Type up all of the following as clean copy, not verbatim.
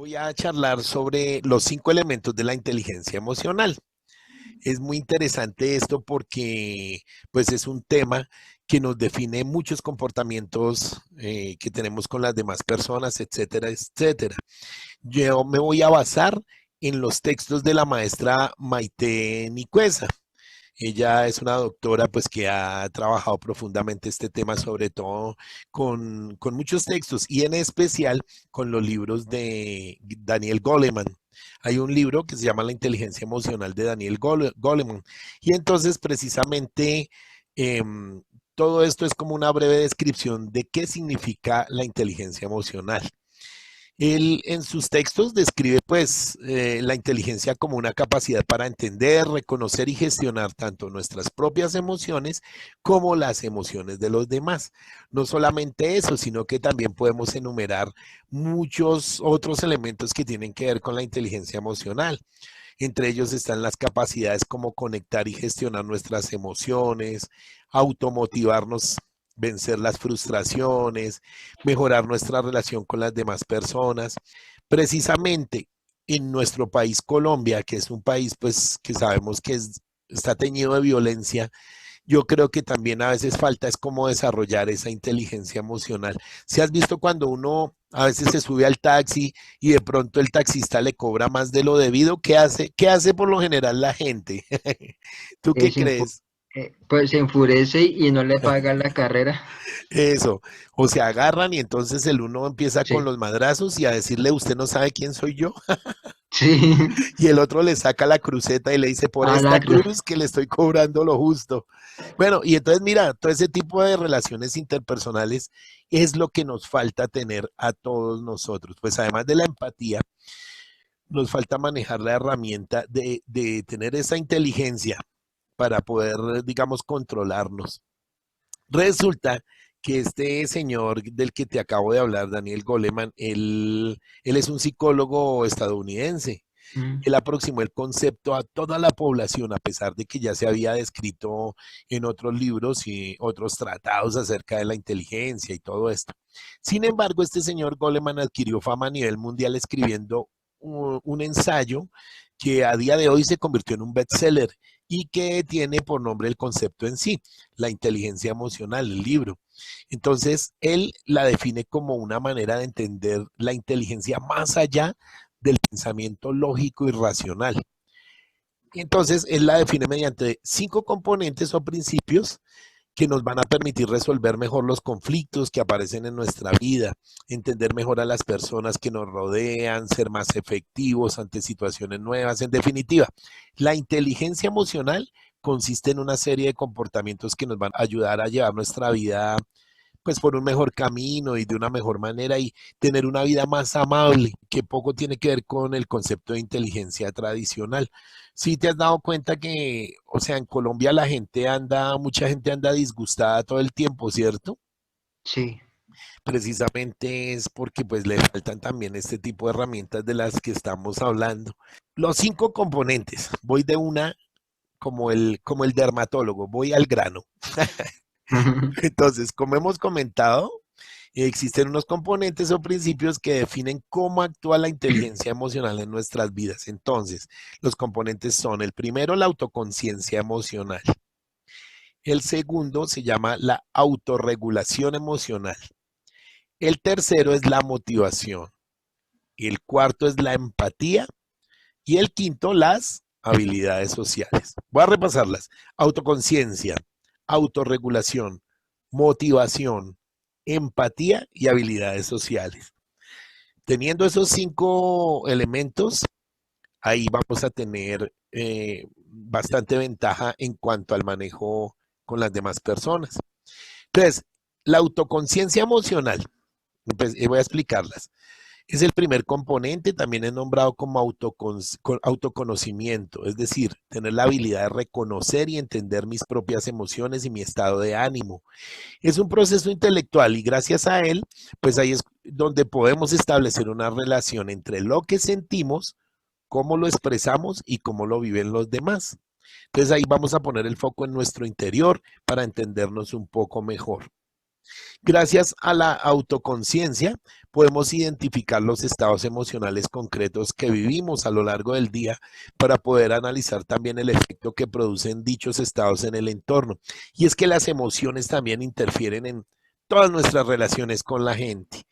Voy a charlar sobre los 5 elementos de la inteligencia emocional. Es muy interesante esto porque pues es un tema que nos define muchos comportamientos que tenemos con las demás personas, etcétera, etcétera. Yo me voy a basar en los textos de la maestra Maite Nicuesa. Ella es una doctora pues que ha trabajado profundamente este tema, sobre todo con muchos textos y en especial con los libros de Daniel Goleman. Hay un libro que se llama La inteligencia emocional de Daniel Goleman. Y entonces precisamente em, todo esto es como una breve descripción de qué significa la inteligencia emocional. Él en sus textos describe pues la inteligencia como una capacidad para entender, reconocer y gestionar tanto nuestras propias emociones como las emociones de los demás. No solamente eso, sino que también podemos enumerar muchos otros elementos que tienen que ver con la inteligencia emocional. Entre ellos están las capacidades como conectar y gestionar nuestras emociones, automotivarnos, vencer las frustraciones, mejorar nuestra relación con las demás personas. Precisamente en nuestro país Colombia, que es un país pues que sabemos que está teñido de violencia, yo creo que también a veces falta es cómo desarrollar esa inteligencia emocional. Si has visto cuando uno a veces se sube al taxi y de pronto el taxista le cobra más de lo debido, ¿qué hace? ¿Qué hace por lo general la gente? ¿Tú qué Se crees? pues se enfurece y no le paga la carrera. Eso, o se agarran y entonces el uno empieza con Sí, los madrazos y a decirle, ¿usted no sabe quién soy yo? sí, Y el otro le saca la cruceta y le dice, por esta alacra. cruz que le estoy cobrando lo justo. Bueno, y entonces mira, todo ese tipo de relaciones interpersonales es lo que nos falta tener a todos nosotros. Pues además de la empatía, nos falta manejar la herramienta de tener esa inteligencia para poder, digamos, controlarnos. Resulta que este señor del que te acabo de hablar, Daniel Goleman, él es un psicólogo estadounidense. Mm. Él aproximó el concepto a toda la población, a pesar de que ya se había descrito en otros libros y otros tratados acerca de la inteligencia y todo esto. Sin embargo, este señor Goleman adquirió fama a nivel mundial escribiendo un ensayo que a día de hoy se convirtió en un bestseller y que tiene por nombre el concepto en sí, la inteligencia emocional, el libro. Entonces, él la define como una manera de entender la inteligencia más allá del pensamiento lógico y racional. Y entonces, él la define mediante 5 componentes o principios que nos van a permitir resolver mejor los conflictos que aparecen en nuestra vida, entender mejor a las personas que nos rodean, ser más efectivos ante situaciones nuevas. En definitiva, la inteligencia emocional consiste en una serie de comportamientos que nos van a ayudar a llevar nuestra vida pues por un mejor camino y de una mejor manera y tener una vida más amable, que poco tiene que ver con el concepto de inteligencia tradicional. Si te has dado cuenta que, o sea, en Colombia la gente anda, mucha gente anda disgustada todo el tiempo, ¿cierto? Sí. Precisamente es porque pues le faltan también este tipo de herramientas de las que estamos hablando. Los 5 componentes, voy de una como el dermatólogo, voy al grano. Entonces, como hemos comentado, existen unos componentes o principios que definen cómo actúa la inteligencia emocional en nuestras vidas. Entonces, los componentes son el primero, la autoconciencia emocional. El segundo se llama la autorregulación emocional. El tercero es la motivación. El cuarto es la empatía. Y el quinto, las habilidades sociales. Voy a repasarlas. Autoconciencia, autorregulación, motivación, empatía y habilidades sociales. Teniendo esos 5 elementos, ahí vamos a tener bastante ventaja en cuanto al manejo con las demás personas. Entonces, la autoconciencia emocional, pues, voy a explicarlas. Es el primer componente, también es nombrado como autoconocimiento, es decir, tener la habilidad de reconocer y entender mis propias emociones y mi estado de ánimo. Es un proceso intelectual y gracias a él, pues ahí es donde podemos establecer una relación entre lo que sentimos, cómo lo expresamos y cómo lo viven los demás. Entonces ahí vamos a poner el foco en nuestro interior para entendernos un poco mejor. Gracias a la autoconciencia, podemos identificar los estados emocionales concretos que vivimos a lo largo del día para poder analizar también el efecto que producen dichos estados en el entorno. Y es que las emociones también interfieren en todas nuestras relaciones con la gente.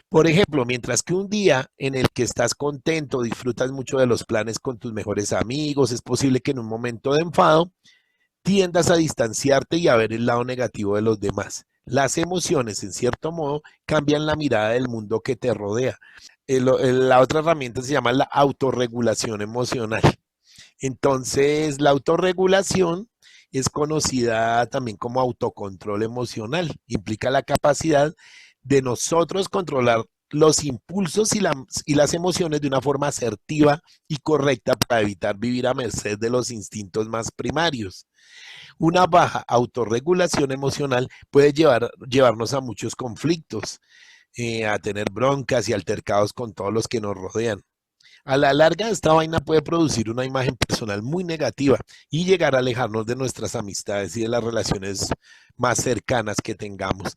Por ejemplo, mientras que un día en el que estás contento, disfrutas mucho de los planes con tus mejores amigos, es posible que en un momento de enfado tiendas a distanciarte y a ver el lado negativo de los demás. Las emociones, en cierto modo, cambian la mirada del mundo que te rodea. La otra herramienta se llama la autorregulación emocional. Entonces, la autorregulación es conocida también como autocontrol emocional. Implica la capacidad de nosotros controlar los impulsos y las emociones de una forma asertiva y correcta para evitar vivir a merced de los instintos más primarios. Una baja autorregulación emocional puede llevarnos a muchos conflictos, a tener broncas y altercados con todos los que nos rodean. A la larga, esta vaina puede producir una imagen personal muy negativa y llegar a alejarnos de nuestras amistades y de las relaciones más cercanas que tengamos.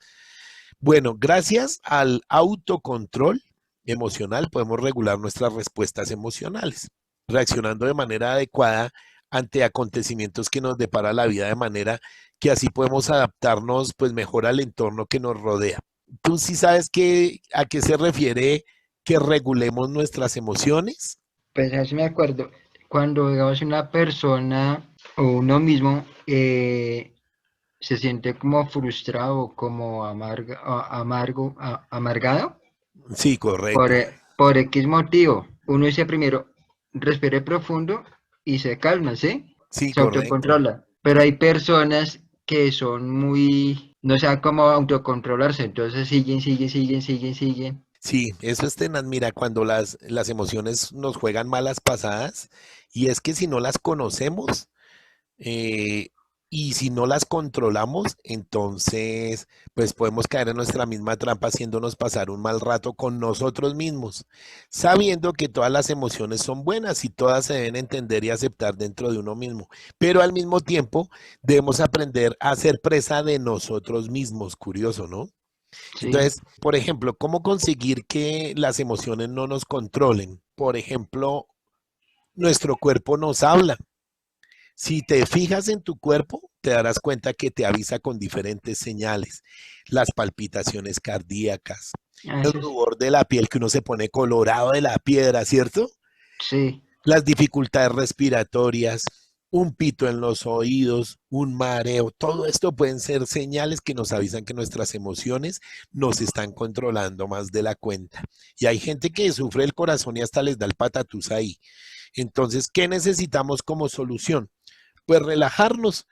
Bueno, gracias al autocontrol emocional podemos regular nuestras respuestas emocionales, reaccionando de manera adecuada ante acontecimientos que nos depara la vida de manera que así podemos adaptarnos pues mejor al entorno que nos rodea. ¿Tú sí sabes a qué se refiere que regulemos nuestras emociones? Pues así me acuerdo, cuando digamos una persona o uno mismo se siente como frustrado, como amargado, Sí, correcto. por X motivo, uno dice primero, respire profundo y se calma, ¿sí? Sí, Se correcto. autocontrola. Pero hay personas que son muy, no saben cómo autocontrolarse, entonces siguen. Sí, eso es tenaz. Mira, cuando las emociones nos juegan malas pasadas, y es que si no las conocemos, eh, y si no las controlamos, entonces pues podemos caer en nuestra misma trampa haciéndonos pasar un mal rato con nosotros mismos, sabiendo que todas las emociones son buenas y todas se deben entender y aceptar dentro de uno mismo, pero al mismo tiempo debemos aprender a ser presa de nosotros mismos, curioso, ¿no? Sí, Entonces, por ejemplo, ¿cómo conseguir que las emociones no nos controlen? Por ejemplo, nuestro cuerpo nos habla. Si te fijas en tu cuerpo, te darás cuenta que te avisa con diferentes señales. Las palpitaciones cardíacas, el eso es, rubor de la piel que uno se pone colorado de la piedra, ¿cierto? sí, Las dificultades respiratorias, un pito en los oídos, un mareo, todo esto pueden ser señales que nos avisan que nuestras emociones nos están controlando más de la cuenta. Y hay gente que sufre el corazón y hasta les da el patatús ahí. Entonces, ¿qué necesitamos como solución? Pues relajarnos.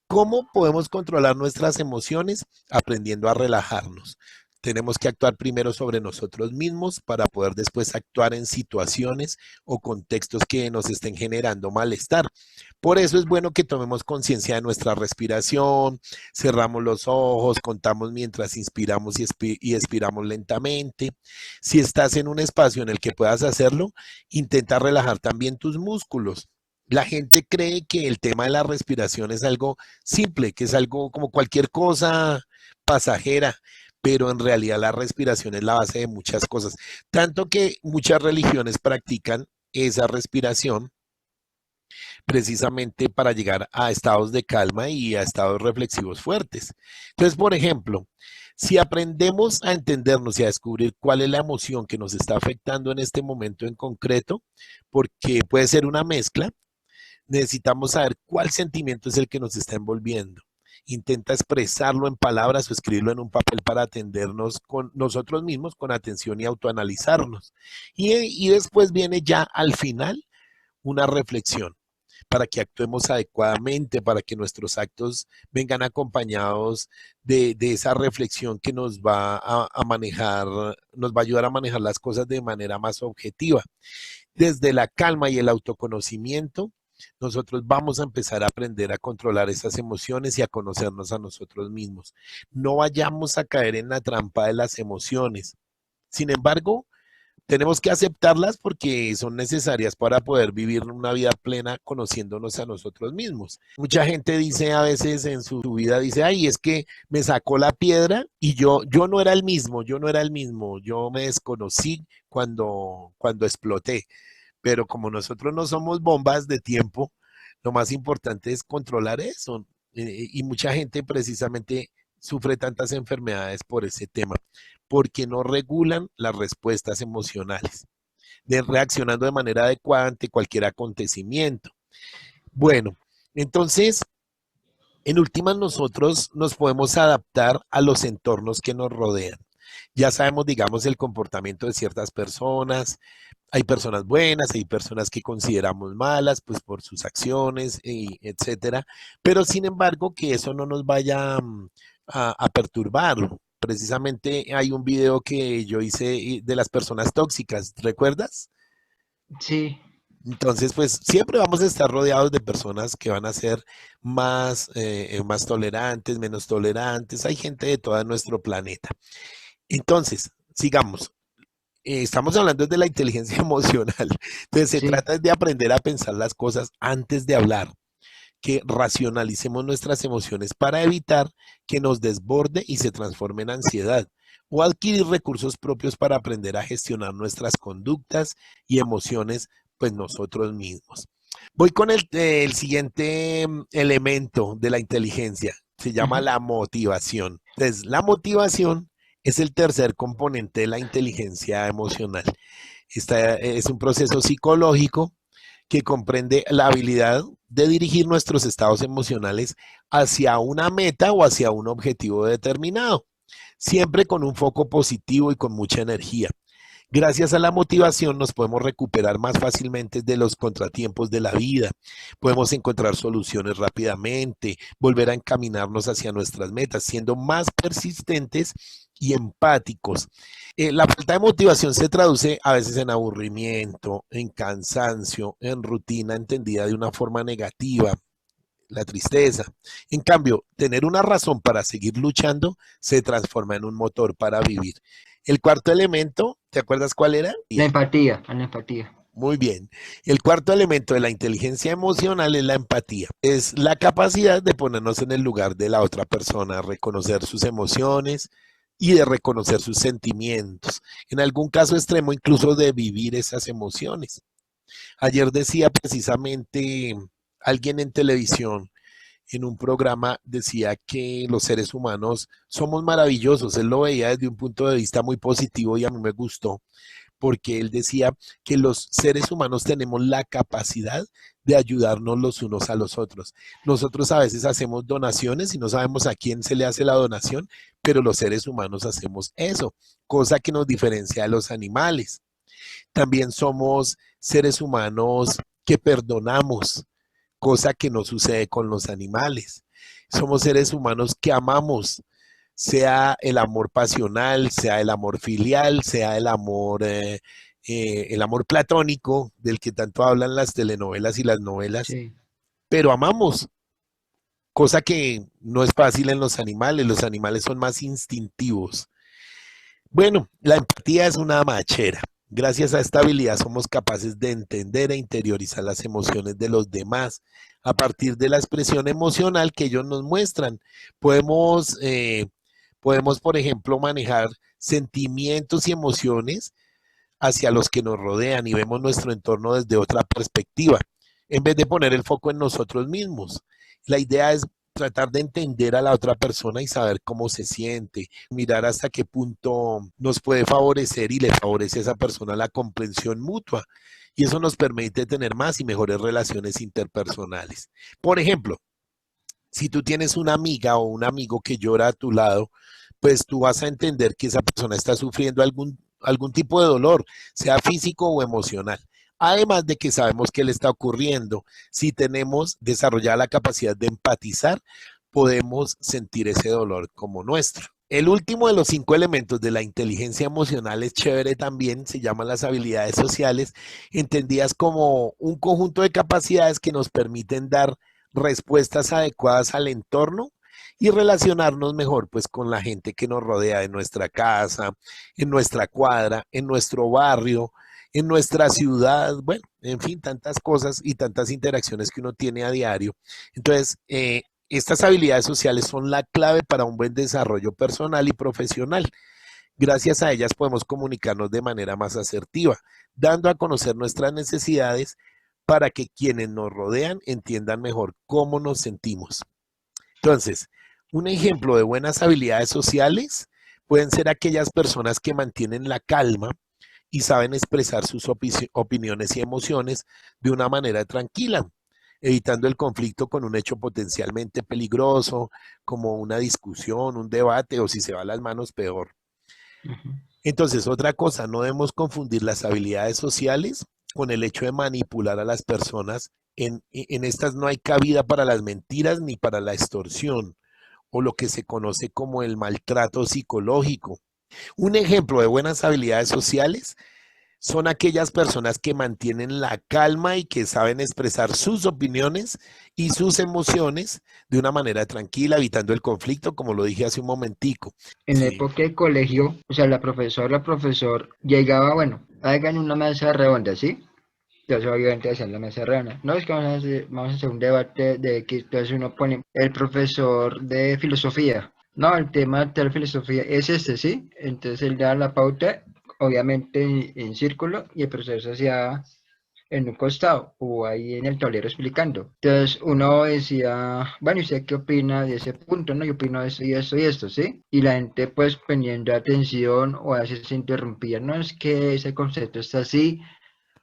¿Cómo podemos controlar nuestras emociones? Aprendiendo a relajarnos. Tenemos que actuar primero sobre nosotros mismos para poder después actuar en situaciones o contextos que nos estén generando malestar. Por eso es bueno que tomemos conciencia de nuestra respiración, cerramos los ojos, contamos mientras inspiramos y expiramos lentamente. Si estás en un espacio en el que puedas hacerlo, intenta relajar también tus músculos. La gente cree que el tema de la respiración es algo simple, que es algo como cualquier cosa pasajera, pero en realidad la respiración es la base de muchas cosas. Tanto que muchas religiones practican esa respiración precisamente para llegar a estados de calma y a estados reflexivos fuertes. Entonces, por ejemplo, si aprendemos a entendernos y a descubrir cuál es la emoción que nos está afectando en este momento en concreto, porque puede ser una mezcla, necesitamos saber cuál sentimiento es el que nos está envolviendo. Intenta expresarlo en palabras o escribirlo en un papel para atendernos con nosotros mismos con atención y autoanalizarnos. Y después viene ya al final una reflexión para que actuemos adecuadamente, para que nuestros actos vengan acompañados de esa reflexión que nos va a manejar, nos va a ayudar a manejar las cosas de manera más objetiva. Desde la calma y el autoconocimiento, nosotros vamos a empezar a aprender a controlar esas emociones y a conocernos a nosotros mismos. No vayamos a caer en la trampa de las emociones. Sin embargo, Tenemos que aceptarlas porque son necesarias para poder vivir una vida plena conociéndonos a nosotros mismos. Mucha gente dice a veces en su vida, dice, ay, es que me sacó la piedra y yo no era el mismo, yo no era el mismo, yo me desconocí cuando exploté. Pero como nosotros no somos bombas de tiempo, lo más importante es controlar eso. Y mucha gente precisamente sufre tantas enfermedades por ese tema, porque no regulan las respuestas emocionales, reaccionando de manera adecuada ante cualquier acontecimiento. Bueno, entonces, en últimas nosotros nos podemos adaptar a los entornos que nos rodean. Ya sabemos, digamos, el comportamiento de ciertas personas. Hay personas buenas, hay personas que consideramos malas, pues por sus acciones, etcétera. Pero sin embargo, que eso no nos vaya a perturbar. Precisamente hay un video que yo hice de las personas tóxicas, ¿recuerdas? Sí, Entonces, pues siempre vamos a estar rodeados de personas que van a ser más tolerantes, menos tolerantes. Hay gente de todo nuestro planeta. Entonces, sigamos. Estamos hablando de la inteligencia emocional. Entonces, se sí, trata de aprender a pensar las cosas antes de hablar, que racionalicemos nuestras emociones para evitar que nos desborde y se transforme en ansiedad, o adquirir recursos propios para aprender a gestionar nuestras conductas y emociones, pues nosotros mismos. Voy con el siguiente elemento de la inteligencia, se llama ujú, la motivación. Entonces, la motivación es el tercer componente de la inteligencia emocional. Esta es un proceso psicológico que comprende la habilidad de dirigir nuestros estados emocionales hacia una meta o hacia un objetivo determinado, siempre con un foco positivo y con mucha energía. Gracias a la motivación nos podemos recuperar más fácilmente de los contratiempos de la vida, podemos encontrar soluciones rápidamente, volver a encaminarnos hacia nuestras metas, siendo más persistentes y empáticos. La falta de motivación se traduce a veces en aburrimiento, en cansancio, en rutina entendida de una forma negativa, la tristeza. En cambio, tener una razón para seguir luchando se transforma en un motor para vivir. El cuarto elemento, ¿te acuerdas cuál era? la empatía. Muy bien. El cuarto elemento de la inteligencia emocional es la empatía. Es la capacidad de ponernos en el lugar de la otra persona, reconocer sus emociones y de reconocer sus sentimientos. En algún caso extremo, incluso de vivir esas emociones. Ayer decía precisamente alguien en televisión, en un programa, decía que los seres humanos somos maravillosos. Él lo veía desde un punto de vista muy positivo y a mí me gustó porque él decía que los seres humanos tenemos la capacidad de ayudarnos los unos a los otros. Nosotros a veces hacemos donaciones y no sabemos a quién se le hace la donación, pero los seres humanos hacemos eso, cosa que nos diferencia de los animales. También somos seres humanos que perdonamos, cosa que no sucede con los animales. Somos seres humanos que amamos, sea el amor pasional, sea el amor filial, sea el amor platónico del que tanto hablan las telenovelas y las novelas, Sí. pero amamos, cosa que no es fácil en los animales son más instintivos. Bueno, la empatía es una machera. Gracias a esta habilidad somos capaces de entender e interiorizar las emociones de los demás a partir de la expresión emocional que ellos nos muestran. Podemos, eh, podemos, por ejemplo, manejar sentimientos y emociones hacia los que nos rodean y vemos nuestro entorno desde otra perspectiva, en vez de poner el foco en nosotros mismos. La idea es tratar de entender a la otra persona y saber cómo se siente, mirar hasta qué punto nos puede favorecer y le favorece a esa persona la comprensión mutua. Y eso nos permite tener más y mejores relaciones interpersonales. Por ejemplo, si tú tienes una amiga o un amigo que llora a tu lado, pues tú vas a entender que esa persona está sufriendo algún tipo de dolor, sea físico o emocional. Además de que sabemos qué le está ocurriendo, si tenemos desarrollada la capacidad de empatizar, podemos sentir ese dolor como nuestro. El último de los 5 elementos de la inteligencia emocional es chévere también, se llaman las habilidades sociales, entendidas como un conjunto de capacidades que nos permiten dar respuestas adecuadas al entorno y relacionarnos mejor pues con la gente que nos rodea en nuestra casa, en nuestra cuadra, en nuestro barrio, en nuestra ciudad, bueno, en fin, tantas cosas y tantas interacciones que uno tiene a diario. Entonces, estas habilidades sociales son la clave para un buen desarrollo personal y profesional. Gracias a ellas podemos comunicarnos de manera más asertiva, dando a conocer nuestras necesidades para que quienes nos rodean entiendan mejor cómo nos sentimos. Entonces, un ejemplo de buenas habilidades sociales pueden ser aquellas personas que mantienen la calma y saben expresar sus opiniones y emociones de una manera tranquila, evitando el conflicto con un hecho potencialmente peligroso, como una discusión, un debate o si se va a las manos, peor. Ujú. Entonces, otra cosa, no debemos confundir las habilidades sociales con el hecho de manipular a las personas. En estas no hay cabida para las mentiras ni para la extorsión o lo que se conoce como el maltrato psicológico. Un ejemplo de buenas habilidades sociales son aquellas personas que mantienen la calma y que saben expresar sus opiniones y sus emociones de una manera tranquila, evitando el conflicto, como lo dije hace un momentico. En la Sí, época de colegio, o sea, la profesor llegaba, bueno, hagan una mesa redonda, ¿sí? Entonces, obviamente, hacían la mesa redonda. No es que vamos a hacer un debate de que entonces uno pone el profesor de filosofía. No, el tema de la filosofía es este, ¿sí? Entonces él da la pauta, obviamente en círculo, y el profesor se hacía en un costado o ahí en el tablero explicando. Entonces uno decía, bueno, ¿y usted qué opina de ese punto? No, yo opino esto y esto y esto, ¿sí? Y la gente pues poniendo atención o a veces se interrumpía, no es que ese concepto está así,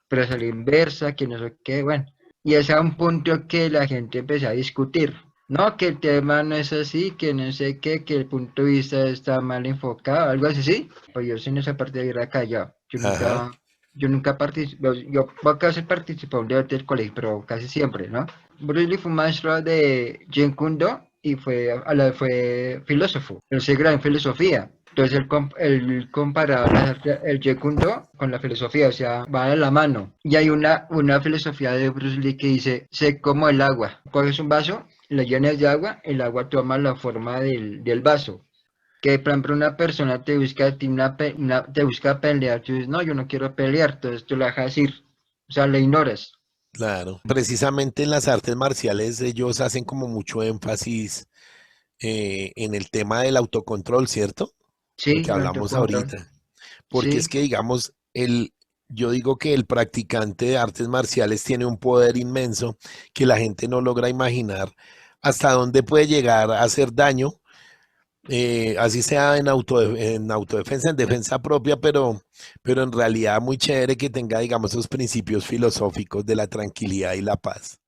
pero es a la inversa, que no sé qué, bueno. Y ese era un punto que la gente empezó a discutir. No, que el tema no es así, que no sé qué, que el punto de vista está mal enfocado, algo así, ¿sí? Pues yo en esa parte de era callado. ajá, Yo nunca participé, yo casi participé en un debate del colegio, pero casi siempre, ¿no? Bruce Lee fue un maestro de Jeet Kune Do y fue filósofo, él se graduó en filosofía. Entonces él comparaba el Jeet Kune Do con la filosofía, o sea, va de la mano. Y hay una filosofía de Bruce Lee que dice, sé como el agua. Coges un vaso, lo llenas de agua, el agua toma la forma del vaso. Que, por ejemplo, una persona te busca a ti te busca pelear, tú dices, no, yo no quiero pelear, entonces tú la dejas ir. O sea, le ignoras. claro. Precisamente en las artes marciales ellos hacen como mucho énfasis en el tema del autocontrol, ¿cierto? Lo Sí, que el hablamos autocontrol. ahorita. Porque es Sí, que, digamos, yo digo que el practicante de artes marciales tiene un poder inmenso que la gente no logra imaginar hasta dónde puede llegar a hacer daño, así sea en autodefensa, en defensa propia, pero en realidad muy chévere que tenga, digamos, esos principios filosóficos de la tranquilidad y la paz.